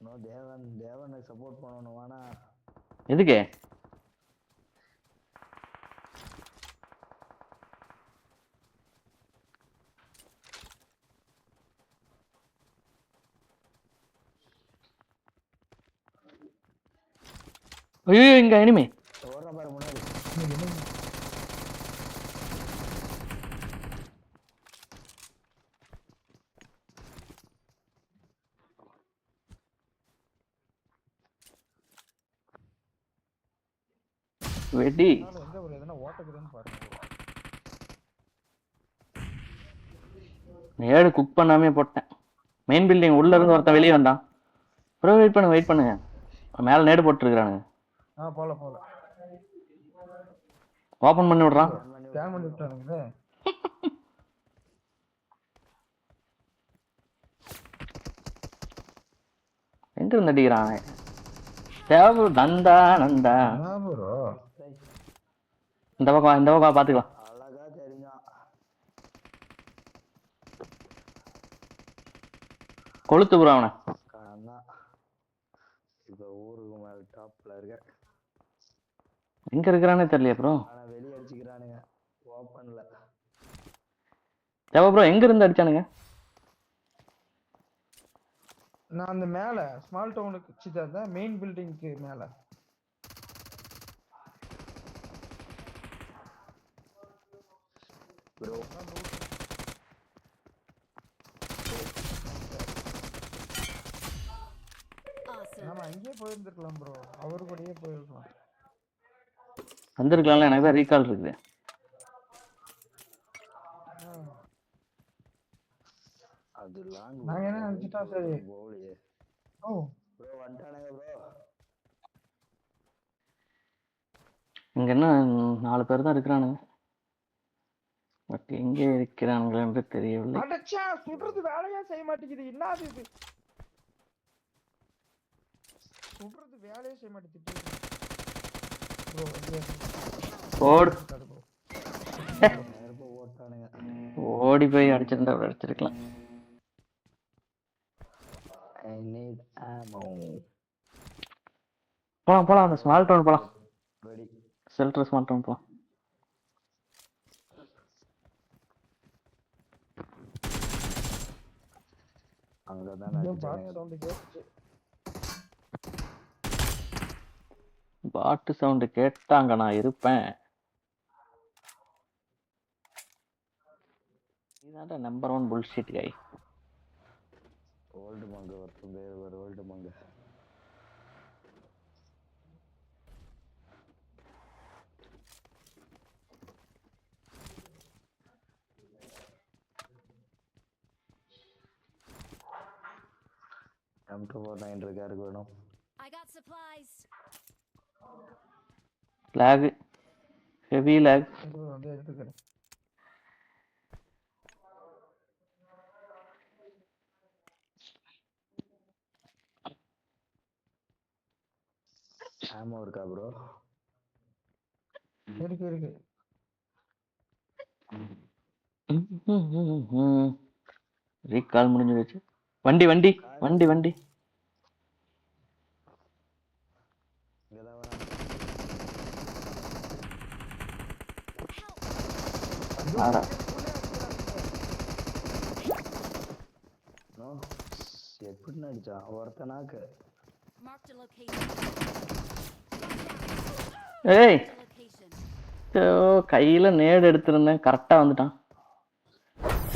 தேவனுக்கு சப்போர்ட் பண்ணணும் வேணா. எதுக்கு? ஐயோ இங்க எனிமி ஓடுற பாரு முன்னாடி. வெடி எங்க ஒரு எதனா ஓட்டக்குதுன்னு பாருங்க. நேடு குக் பண்ணாமே போட்டேன். மெயின் பில்டிங் உள்ள இருந்து ஒருத்தன் வெளியே வந்தான். ப்ரோ வெயிட் பண்ணுங்க மேல நேடு போட்டுருக்கானுங்க. போல ஓபன் பண்ணி விடுறான். ஸ்கேன் பண்ணி விட்டானுங்க. எங்க இருந்து அடிக்கிறான்? தேவ நந்தா ப்ரோ இந்த பக்கம் பாத்துக்கலாம். அழகா தெரிஞ்சான். கொளுத்து ப்ரோ அவனை. இப்ப ஊருக்கு மேல டாப்ல இருக்க. எங்க இருக்கிறானே தெரியல ப்ரோ. ஆனா வெளிய அடிச்சுக்கிறானுங்க ஓபன்ல. தேவ ப்ரோ எங்க இருந்து அடிச்சானுங்க? நான் அந்த மேல ஸ்மால் டவுனுக்கு சிதா மெயின் பில்டிங்க்கு மேல. ப்ரோ நாம அங்கேயே போயிருந்துக்கலாம் ப்ரோ. அவரு கூடயே போயிருக்கலாம். வந்திருக்கலாம்ல, எனக்கு தான் ரீகால் இருக்குது. அது லாங். நான் என்ன நினைச்சிட்டா சரி. ஓ ப்ரோ வந்துட்டானுங்க ப்ரோ. இங்க என்ன 4 பேர் தான் இருக்கிறானுங்க. பட் எங்கே இருக்கிறானுங்க என்று தெரியவில்லை. அடச்சா சுடுறது வேலையா செய்ய மாட்டேங்குது. என்னது இது? சுடுறது வேலையே செய்ய மாட்டேங்குது ப்ரோ. ஓடு. ஓட்டானுங்க. ஓடி போய் அடிச்சிருந்தா அடிச்சிருக்கலாம். I need ammo. போலாம் அந்த ஸ்மால் டவுன் போலாம். செல்ட்ரஸ் ஸ்மால் டவுன் போலாம். பாட்டு சவுண்ட் கேட்டாங்க நான் இருப்பேன். இதான்டா நம்பர் 1 புல்ஷிட் கை. ஓல்ட் மங்க ஒருத்தங்க ஒரு ஓல்ட் மங்க. M249 இருக்காருக்கு வேணும். I got supplies. lag heavy lag. வந்து எடுத்துக்கிறேன். ஆமா இருக்கா ப்ரோ? இருக்கு. ரீகால் முடிஞ்சிருச்சு. வண்டி இங்கதான் ஆடா எப்படி நடிச்சா ஒருத்தனாக்கு. ஏய் கையில நேடு எடுத்திருந்தேன், கரெக்டா வந்துட்டான்.